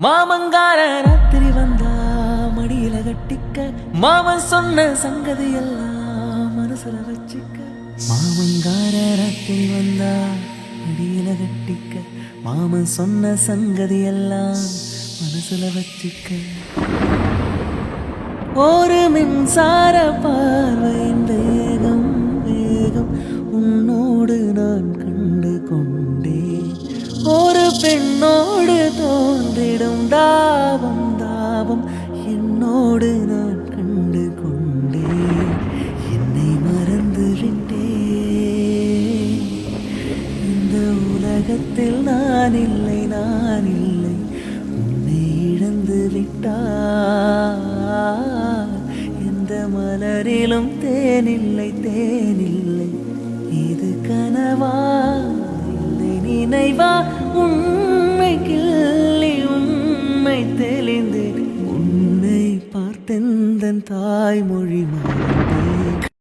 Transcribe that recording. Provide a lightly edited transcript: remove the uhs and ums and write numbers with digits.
மாமங்கார ராத்திரி வந்தா மடியில கட்டிக்க மாமன் சொன்ன சங்கதி எல்லாம் மனசுல வச்சுக்க. மாமங்கார ராத்திரி வந்தா மடியில கட்டிக்க மாமன் சொன்ன சங்கதி எல்லாம் மனசுல வச்சுக்க. ஒரு மின்சார பார்வையின் வேகம் வேகம் உன்னோடு நான் கண்டு கொண்டேன். ஒரு பெண்ணோடு தோன்றிடும் தாபம் தாபம் என்னோடு நான் கண்டு கொண்டேன். என்னை மறந்து விட்டேன். இந்த உலகத்தில் நான் இல்லை நான் இல்லை உன்னை இழந்து விட்டார். எந்த மலரிலும் தேனில்லை தேனில்லை இது கனவா இல்லை நினைவா. உண்மை கிள்ளி உண்மை தெளிந்து உன்னை பார்த்தெந்தன் தாய்மொழி மறந்தேன்.